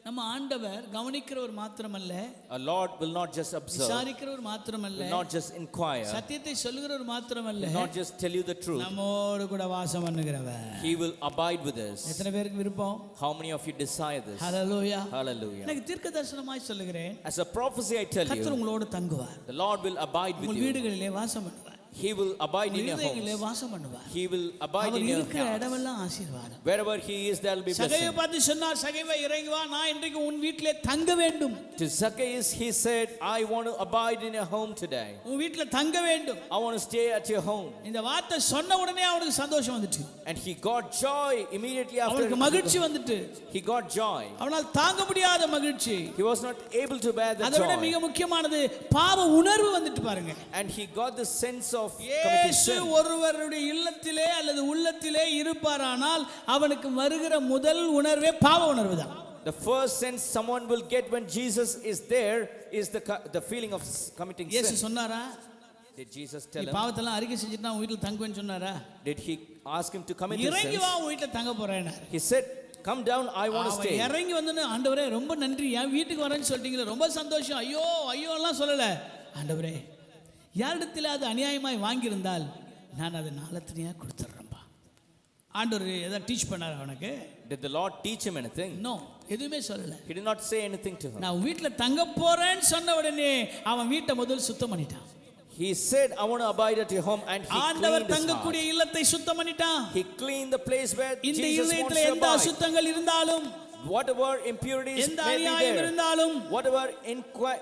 நம்ம ஆண்டவர் கவனிக்கிறவர் மாத்திரமல்ல, A Lord will not just observe, விசாரிக்கிறவர் மாத்திரமல்ல, will not just inquire, சத்தியத்தை சொல்லுகிறவர் மாத்திரமல்ல, will not just tell you the truth. நம்மோடு கூட வாசம் பண்ணுகிறவர். He will abide with us. எத்தனை பேருக்கு விருப்பம்? How many of you desire this? Hallelujah. Hallelujah. எனக்கு தீர்க்கதரிசனமாய் சொல்லுகிறேன், As a prophecy I tell கர்த்தர் you, உங்களோடு தங்குவார். the Lord will abide with உங்கள் you. வீடுகளிலே வாசம் பண்ணுவார். He will abide in your வீடுகளிலே homes. வாசம் பண்ணுவார். He will abide our in your இருக்கிற house. இடமெல்லாம் ஆசீர்வாதம். Wherever he is, there will be சகையை blessing. பார்த்து சொன்னார், சகைவே இறங்கி வா, நான் இன்றைக்கு உன் வீட்டிலே தங்க வேண்டும். To Zacchaeus he said, I want to abide in your home today. உன் வீட்டிலே தங்க வேண்டும். I want to stay at your home. இந்த வார்த்தை சொன்ன உடனே அவனுக்கு சந்தோஷம் வந்துச்சு. And he got joy immediately after. அவனுக்கு மகிழ்ச்சி வந்துட்டு. He got joy. அவனால் தாங்க முடியாத மகிழ்ச்சி. He was not able to bear the அதை விட மிக joy. முக்கியமானது பாவ உணர்வு வந்துட்டு பாருங்க. And he got the sense of committing sin. ஒருவருடைய இல்லத்திலே அல்லது உள்ளத்திலே இருப்பாரானால் அவனுக்கு வருகிற முதல் உணர்வே பாவ உணர்வு தான். The first sense someone will get when Jesus is there is the feeling of committing இயேசு sin. சொன்னாரா? Did Jesus tell நீ him? பாவத்தெல்லாம் அறிக்கை செஞ்சிட்டு நான் உன் வீட்டில் தங்குவேன்னு சொன்னாரா? Did he ask him to commit his இறங்கி sins? வா, உன் வீட்டில் தங்க போறேன்னு. He said, come down, I want to stay. இறங்கி வந்தோன்னு, ஆண்டவரே ரொம்ப நன்றி, என் வீட்டுக்கு வரேன்னு சொல்லிட்டீங்களே, ரொம்ப சந்தோஷம், ஐயோ ஐயோ எல்லாம் சொல்லல. ஆண்டவரே, யாரிடத்தில் அது அநியாயமாய் வாங்கியிருந்தால் நான் அதை நாளத்தனையா கொடுத்துட்றேன்பா. ஆண்டவர் எதாவது டீச் பண்ணார் அவனுக்கு? Did the Lord teach him anything? No, எதுவுமே சொல்லல. He did not say anything to him. நான் வீட்டில் தங்க போறேன்னு சொன்ன உடனே அவன் வீட்டை முதல் சுத்தம் பண்ணிட்டான். He said, I want to abide at your home, and he ஆண்டவர் cleaned his தங்கக்கூடிய house. இல்லத்தை சுத்தம் பண்ணிட்டான். He cleaned the place where இந்த Jesus wants இதயத்தில் to எந்த abide. அசுத்தங்கள் இருந்தாலும், Whatever impurities எந்த may be அநியாயம் there, இருந்தாலும், whatever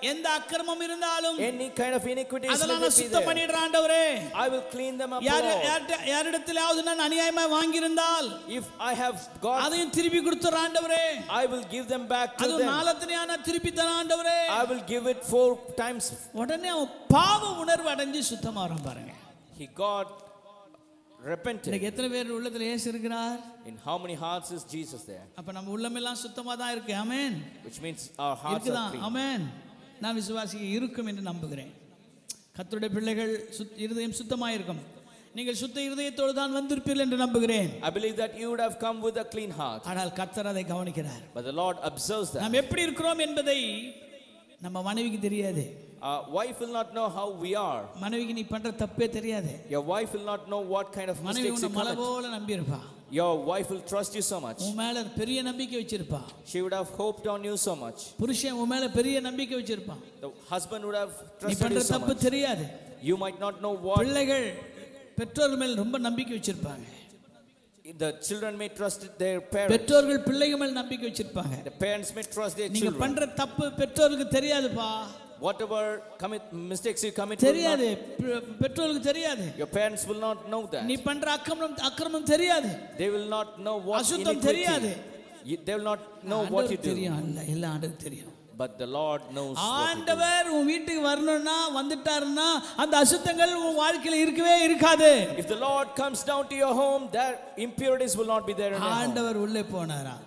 எந்த அக்கிரமம் இருந்தாலும், any kind of iniquities அதெல்லாம் may நான் be சுத்தம் there, பண்ணிடுற ஆண்டவரே. I will clean them up, யார் Lord. யாரிடத்திலாவது நான் அநியாயமா வாங்கியிருந்தால் If I have got, அதையும் திருப்பி கொடுத்துற ஆண்டவரே. I will give them back to அது them. நாளத்தனையான திருப்பி தர ஆண்டவரே. I will give it 4 times. உடனே அவன் பாவ உணர்வு அடைஞ்சு சுத்தமாறான் பாருங்க. He got repented. இன்னைக்கு எத்தனை பேர் உள்ளத்துல இயேசு இருக்கிறார்? In how many hearts is Jesus there? அப்ப நம்ம உள்ளமெல்லாம் சுத்தமா தான் இருக்கு. ஆமென். Which means our hearts are இருக்குதான். clean. ஆமென். நான் விசுவாசிக்க இருக்கும் என்று நம்புகிறேன். கர்த்தருடைய பிள்ளைகள் இருதயம் சுத்தமா இருக்கும். நீங்கள் சுத்த இருதயத்தோடு தான் வந்திருப்பீர்கள் என்று நம்புகிறேன். I believe that you would have come with a clean heart. ஆனால் கர்த்தர் அதை கவனிக்கிறார். But the Lord observes that. நாம் எப்படி இருக்கிறோம் என்பதை நம்ம மனைவிக்கு தெரியாது. Wife will not know how we are. மனைவிக்கு நீ பண்ற தப்பே தெரியாது. Your wife will not know what kind of மனைவி mistakes you உன்னை மலை commit. போல நம்பி இருப்பா. Your wife will trust you so much. உன் மேல பெரிய நம்பிக்கை வச்சிருப்பா. She would have hoped on you so much. புருஷன் உன் மேல பெரிய நம்பிக்கை வச்சிருப்பான். The husband would have நீ trusted பண்ற you so தப்பு much. தெரியாது. You might not know what. பிள்ளைகள் பெற்றோர் மேல் ரொம்ப நம்பிக்கை வச்சிருப்பாங்க. The children may trust their parents. பெற்றோர்கள் பிள்ளைகள் மேல் நம்பிக்கை வச்சிருப்பாங்க. The parents may trust their நீங்க children. பண்ற தப்பு பெற்றோருக்கு தெரியாதுப்பா. Whatever mistakes you commit, தெரியாது. பெற்றோருக்கு தெரியாது. your parents will not know that. நீ பண்ற அக்கிரமம் தெரியாது. They will not know what அசுத்தம் தெரியாது. They will not know what you do. தெரியும் இல்ல எல்லாம் ஆண்டவருக்கு தெரியும். But the Lord knows. ஆண்டவர் உன் வீட்டுக்கு வரணும்னா வந்துட்டாருன்னா அந்த அசுத்தங்கள் உன் வாழ்க்கையில இருக்கவே இருக்காது. If the Lord comes down to your home, that impurities will not be there in your home. ஆண்டவர் உள்ளே போனாரா?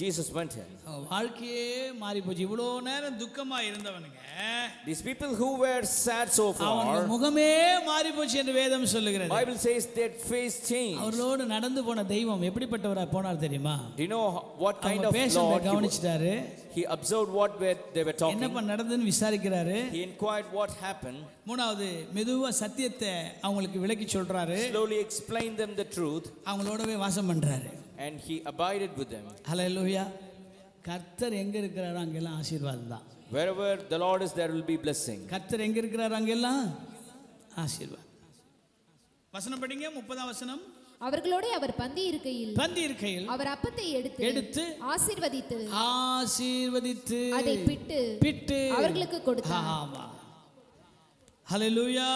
Jesus went in. வாழ்க்கையே மாறி போச்சு. இவ்வளோ நேரம் துக்கமா இருந்தவனுங்க, These people who were sad so அவங்க far, முகமே மாறி போச்சு என்று வேதம் சொல்லுகிறது. Bible says their face changed. அவர்களோடு நடந்து போன தெய்வம் எப்படிப்பட்டவரா போனார் தெரியுமா? Do you know what kind of பேசுறத Lord கவனிச்சிட்டாரு. he observed what they were talking. என்னப்பா நடந்துன்னு விசாரிக்கிறாரு. He inquired what happened. மூணாவது மெதுவா சத்தியத்தை அவங்களுக்கு விளக்கி சொல்றாரு. Slowly explained them the truth. அவங்களோடவே வாசம் பண்றாரு. And he abided with them. ஹல்லேலூயா. கர்த்தர் எங்க இருக்கிறாரோ அங்கெல்லாம் ஆசீர்வாதம் தான். Wherever the Lord is, there will be blessing. கர்த்தர் எங்க இருக்கிறாரோ அங்கெல்லாம் ஆசீர்வாதம். வசனம் படிங்க. 30ஆம் வசனம். அவர்களோட அவர் பந்தி இருக்கையில் அவர் அப்பத்தை எடுத்து ஆசீர்வதித்து அதை பிட்டு அவர்களுக்கு கொடுத்தார். ஆமா. ஹல்லேலூயா.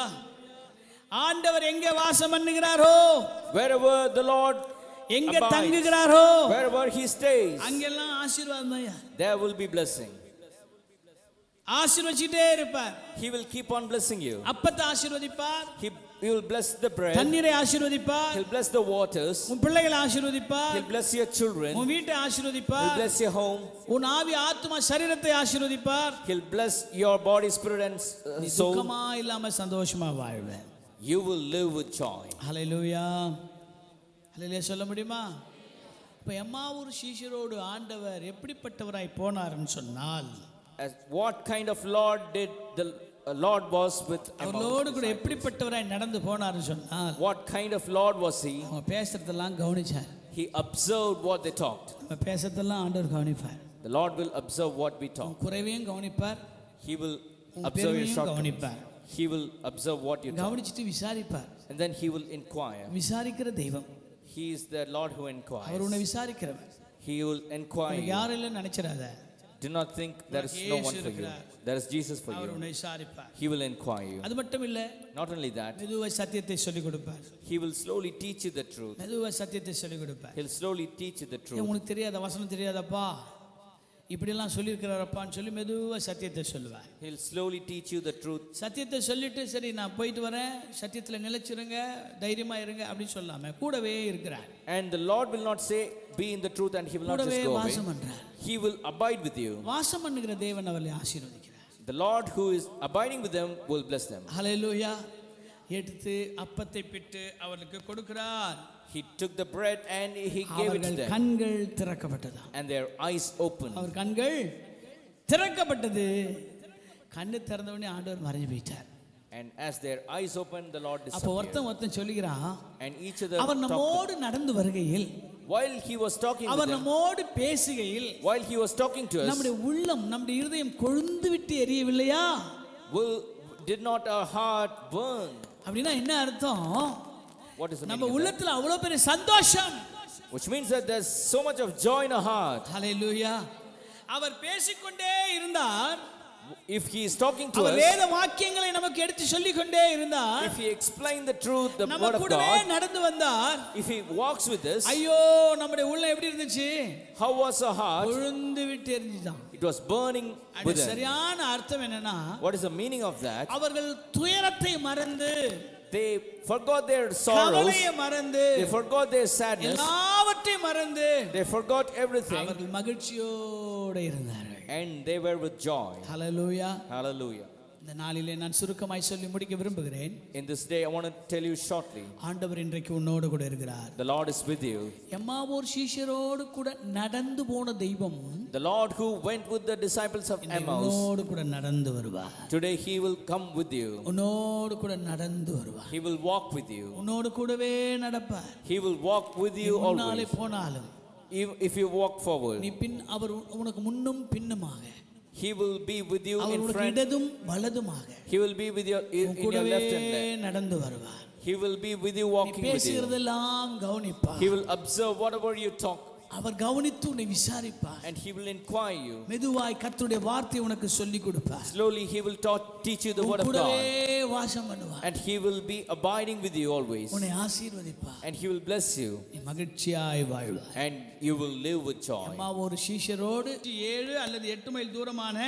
ஆண்டவர் எங்கே வாசம் பண்ணுகிறாரோ, Wherever the Lord எங்கே தங்குகிறாரோ, wherever he stays, அங்கெல்லாம் ஆசீர்வாதம் தான். there will be blessing. ஆசீர்வதிச்சிட்டே இருப்பார். He will keep on blessing you. அப்பத்தை ஆசீர்வதிப்பார். He will bless the bread. தண்ணீரை ஆசீர்வதிப்பார். He'll bless the waters. உன் பிள்ளைகளை ஆசீர்வதிப்பார். He'll bless your children. உன் வீட்டை ஆசீர்வதிப்பார். He'll bless your home. உன் ஆவி ஆத்துமா சரீரத்தை ஆசீர்வதிப்பார். He'll bless your body, spirit and soul. துக்கமா இல்லாம சந்தோஷமா வாழ்வே. You will live with joy. ஹல்லேலூயா. ஹல்லேலூயா சொல்ல முடியுமா? இப்போ எம்மாவூர் சீஷரோடு ஆண்டவர் எப்படிப்பட்டவராய் போனார்னு சொன்னால், As what kind of Lord did the Lord was with அவரோடு கூட எப்படிப்பட்டவராய் நடந்து போனார்னு சொன்னால், what kind of Lord was he? அவங்க பேசுறதெல்லாம் கவனிச்சார். He observed what they talked. நம்ம பேசுறதெல்லாம் ஆண்டவர் கவனிப்பார். The Lord will observe what we talk. குறைவையும் கவனிப்பார். He will உன் observe your பெருமையும் shortcomings. கவனிப்பார். He will observe what you talk. கவனிச்சிட்டு விசாரிப்பார். And then he will inquire. விசாரிக்கிற தெய்வம். He is the Lord who our inquires. உன்னை விசாரிக்கிறவர். He will inquire. உனக்கு யாரும் இல்லைன்னு நினைச்சிடாத. Do not think there is no one for you. There is Jesus for our you. உன்னை விசாரிப்பார். He will inquire you. அது மட்டும் இல்ல, Not only that, மெதுவா சத்தியத்தை சொல்லிக் கொடுப்பார். he will slowly teach you the truth. மெதுவா சத்தியத்தை சொல்லிக் கொடுப்பார். He'll slowly teach you the truth. உனக்கு தெரியாத வசனம் தெரியாதப்பா, இப்படியெல்லாம் சொல்லியிருக்கிறாரப்பான்னு சொல்லி மெதுவா சத்தியத்தை சொல்லுவார். He'll slowly teach you the truth. சத்தியத்தை சொல்லிட்டு சரி நான் போயிட்டு வரேன், சத்தியத்தில் நிலைச்சிருங்க, தைரியமா இருங்க அப்படின்னு சொல்லாம கூடவே இருக்கிறார். And the Lord will not say be in the truth and he will not கூடவே just go away. வாசம் பண்றார். He will abide with you. வாசம் பண்ணுகிற தேவன் அவர்களை ஆசீர்வதிக்கிறார். The Lord who is abiding with them will bless them. ஹல்லேலூயா. எடுத்து அப்பத்தை பிட்டு அவர்களுக்கு கொடுக்கிறார். He took the bread and he gave it to அவர்கள் them. கண்கள் திறக்கப்பட்டதா. And their eyes opened. அவர் கண்கள் திறக்கப்பட்டது. கண்ணு திறந்தவனே ஆண்டவர் மறைஞ்சு போயிட்டார். And as their eyes opened, the Lord அப்போ disappeared. ஒருத்தன் சொல்லுகிறான், And each of them அவர் நம்மோடு நடந்து வருகையில், while he was talking our with them, நம்மோடு பேசுகையில், while he was talking to us, நம்முடைய உள்ளம் நம்முடைய இருதயம் கொழுந்து விட்டு எரியவில்லையா? did not our heart burn? அப்படின்னா என்ன அர்த்தம்? What is the நம்ம meaning of that? உள்ளத்துல அவ்வளவு பெரிய சந்தோஷம். Which means that there's so much of joy in our heart. ஹல்லேலூயா. அவர் பேசிக்கொண்டே இருந்தார். If he is talking to our us, வேத வாக்கியங்களை நமக்கு எடுத்து சொல்லிக் கொண்டே இருந்தார். if he explained the truth, the நம்ம word of கூடவே God, நடந்து வந்தார். if he walks with us, ஐயோ நம்முடைய உள்ளம் எப்படி இருந்துச்சு? how was our heart? கொழுந்து விட்டு எரிஞ்சுதான். It was burning அது with them. சரியான அர்த்தம் என்னன்னா, What is the meaning of that? அவர்கள் துயரத்தை மறந்து, They forgot their sorrows, கவலையை மறந்து, they forgot their sadness, எல்லாவற்றையும் மறந்து they forgot everything, அவர்கள் மகிழ்ச்சியோடு இருந்தார்கள். and they were with joy. Hallelujah. Hallelujah. இந்த நாளிலே நான் சுருக்கமாய் சொல்லி முடிக்க விரும்புகிறேன். In this day, I want to tell you shortly. ஆண்டவர் இன்றைக்கு உன்னோடு கூட இருக்கிறார். The Lord is with you. எம்மாவூர் சீஷரோடு கூட நடந்து போன தெய்வம் The Lord who went with the disciples of Emmaus, உன்னோடு கூட நடந்து வருவார். today He will come with you. உன்னோடு கூட நடந்து வருவார். He will walk with you. உன்னோடு கூடவே நடப்பார். He will walk with you முன்னாலே always. போனாலும் If you walk forward, நீ பின் அவர் உனக்கு முன்னும் பின்னுமாக He will be with you our in உனக்கு front. இடதும் வலதுமாக He will be with you in your கூடவே left and left. நடந்து வருவார். He will be with you, நீ walking with you. பேசுகிறதெல்லாம் கவனிப்பார். He will observe whatever you talk, அவர் கவனித்து உன்னை விசாரிப்பார். and He will inquire you. மெதுவாய் கர்த்தருடைய வார்த்தை உனக்கு சொல்லி கொடுப்பார். Slowly He will teach you the word of கூடவே God, வாசம் பண்ணுவார். and He will be abiding with you always, உன்னை ஆசீர்வதிப்பார். and He will bless you, நீ மகிழ்ச்சியாய் வாழ்வாய். and you will live with joy. ஒரு சீஷரோடு 7 அல்லது 8 மைல் தூரமான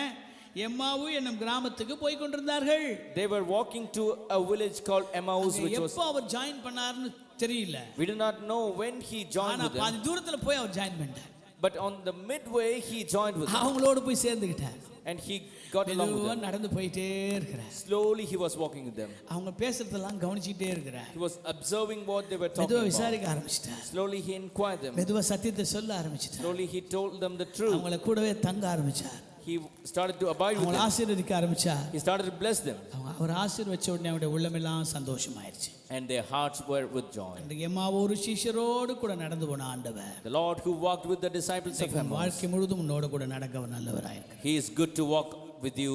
எம்மாவு என்னும் கிராமத்துக்கு போய் கொண்டிருந்தார்கள். They were walking to a village called Emmaus, which was, எப்போ அவர் ஜாயின் பண்ணாருன்னு தெரியல. we do not know when he joined ஆனா with them, பாதி தூரத்துல போய் அவர் ஜாயின் பண்ணிட்டார். but on the midway he joined with them, அவங்களோட போய் சேர்ந்துக்கிட்டார். and he got along with மெதுவா them. நடந்து போயிட்டே இருக்கிறார். Slowly he was walking with them. அவங்க பேசுறதெல்லாம் கவனிச்சிட்டே இருக்கிறார். He was observing what they were மெதுவா talking about. விசாரிக்க ஆரம்பிச்சிட்டார். Slowly he inquired them. மெதுவா சத்தியத்தை சொல்ல ஆரம்பிச்சிட்டார். Slowly he told them the truth. அவங்கள கூடவே தங்க ஆரம்பிச்சார். He started to abide with அவங்கள them. ஆசீர்வதிக்க ஆரம்பிச்சார். He started to bless them, அவர் ஆசீர்வதிச்ச உடனே அவருடைய உள்ளமெல்லாம் சந்தோஷமாயிருச்சு. and their hearts were with joy. இந்த எம்மாவு ஒரு சீஷரோடு கூட நடந்து போன ஆண்டவர் The Lord who walked with the disciples of Emmaus, வாழ்க்கை முழுதும் உன்னோடு கூட நடக்க நல்லவராயிருக்க. He is good to walk with you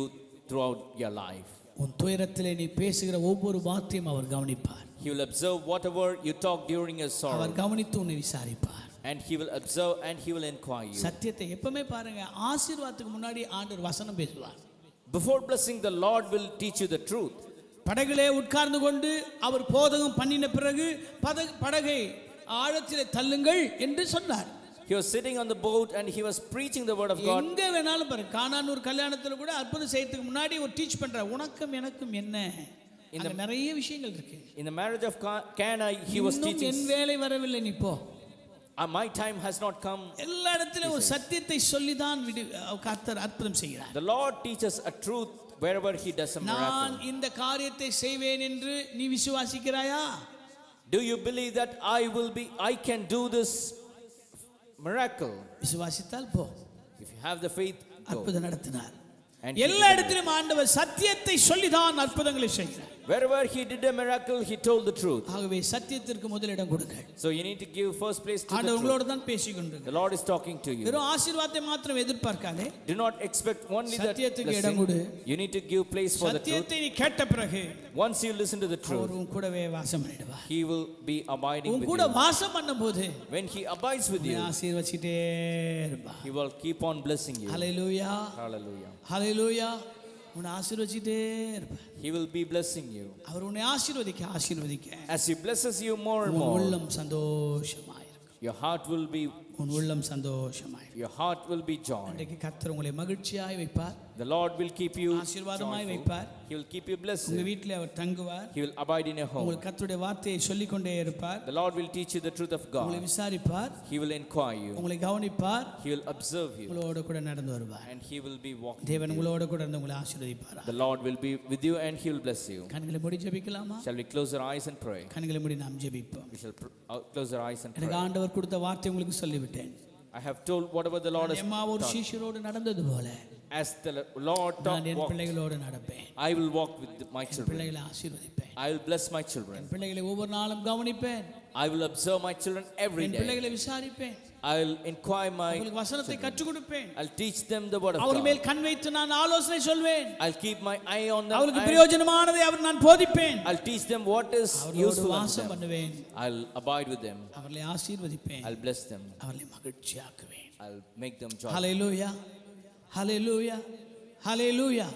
throughout your life. உன் துயரத்திலே நீ பேசுகிற ஒவ்வொரு வார்த்தையும் அவர் கவனிப்பார். He will observe whatever you talk during your sorrow, அவர் கவனித்து உன்னை விசாரிப்பார். and He will observe and He will inquire you. சத்தியத்தை எப்பவுமே பாருங்க, ஆசீர்வாதத்துக்கு முன்னாடி ஆண்டவர் வசனம் பேசுவார். Before blessing, the Lord will teach you the truth. படகிலே உட்கார்ந்து கொண்டு அவர் போதகம் பண்ணின பிறகு படகை ஆழத்திலே தள்ளுங்கள் என்று சொன்னார். He was sitting on the boat and He was preaching the word of God. எங்க வேணாலும் பாரு, கானானூர் கல்யாணத்துல கூட அற்புதம் செய்யறதுக்கு முன்னாடி ஒரு டீச் பண்ற உனக்கும் எனக்கும் என்ன, இந்த நிறைய விஷயங்கள் இருக்கு. In the marriage of Cana, He was teaching. என் வேலை வரவில்லை, நீ போ, My time has not come. எல்லா இடத்திலும் ஒரு சத்தியத்தை சொல்லி தான் கர்த்தர் அற்புதம் செய்கிறார். The Lord teaches a truth wherever He does a நான் miracle. இந்த காரியத்தை செய்வேன் என்று நீ விசுவாசிக்கிறாயா? Do you believe that I can do this miracle? விசுவாசித்தால் போ. If you have the faith, go. அற்புதம் நடத்தினார். And எல்லா இடத்திலும் ஆண்டவர் சத்தியத்தை சொல்லிதான் அற்புதங்களை செய்கிறார். wherever He did a miracle, He told the truth. ஆகவே சத்தியத்திற்கு முதலிடம் கொடுங்கள். So you need to give first place to the ஆண்டவர் truth. உங்களோடு தான் பேசிக்கொண்டிருக்கிறார். The Lord is talking to you. வெறும் ஆசீர்வாதத்தை மாத்திரம் எதிர்பார்க்காதே. Do not expect only that சத்தியத்துக்கு இடம் கொடு. blessing. You need to give place for the truth. சத்தியத்தை நீ கேட்ட பிறகு Once you listen to the truth, அவர் உன் கூடவே வாசம் பண்ணிடுவார். He will be abiding உன் with கூட you. வாசம் பண்ணும்போது When He abides with உன்னை you, ஆசீர்வதிச்சிட்டே இருப்பார். He will keep on blessing you. Hallelujah, Hallelujah. ஹல்லேலூயா. உன்னை ஆசீர்வதிச்சிட்டே இருப்பார். He will be blessing you. அவர் உன்னை ஆசீர்வதிக்க As He blesses you more and உன் more, உள்ளம் சந்தோஷமாயிருக்கும். your heart will be சந்தோஷமாயிருக்கும். your heart will be joy. இன்றைக்கு கர்த்தர் உங்களை மகிழ்ச்சியாய் வைப்பார். The Lord will keep you ஆசீர்வாதமாய் joyful. வைப்பார். He will keep you உங்க blessed. வீட்டிலே அவர் தங்குவார். He will abide in your home. உங்களுக்கு கர்த்தருடைய வார்த்தையை சொல்லிக் கொண்டே இருப்பார். The Lord will teach you the truth of உங்களை God. விசாரிப்பார். He will inquire you. உங்களை கவனிப்பார். He will observe you. உங்களோடு கூட நடந்து வருவார். And He will be walking தேவன் with you. உங்களோடு கூட இருந்து உங்களை ஆசீர்வதிப்பார். The Lord will be with you and He will bless you. கண்களை மூடி ஜெபிக்கலாமா? Shall we close our eyes and pray? கண்களை மூடி நாம் ஜெபிப்போம். We shall close our eyes and எனக்கு pray. ஆண்டவர் கொடுத்த வார்த்தை உங்களுக்கு சொல்லிவிட்டேன். I have told whatever the Lord has எம்மாவூர் taught. சீஷரோடு நடந்தது போல As the Lord நான் என் walked, பிள்ளைகளோடு நடப்பேன். I will walk with my N children. பிள்ளைகளை ஆசீர்வதிப்பேன். I will bless my children. என் பிள்ளைகளை ஒவ்வொரு நாளும் கவனிப்பேன். I will observe my children every N day. பிள்ளைகளை விசாரிப்பேன். I will inquire my அவங்களுக்கு வசனத்தை கற்றுக் கொடுப்பேன். I'll teach them the word of our God. மேல் கண் வைத்து நான் ஆலோசனை சொல்வேன். I'll keep my eye on them. அவருக்கு பிரயோஜனமானதை அவர் நான் போதிப்பேன். I'll teach them what is அவர்களோடு useful unto வாசம் them. பண்ணுவேன். I'll abide with them. அவர்களை ஆசீர்வதிப்பேன். I'll bless them. அவர்களை மகிழ்ச்சியாக்குவேன். I'll make them joyful. ஹல்லேலூயா, ஹல்லேலூயா, ஹல்லேலூயா.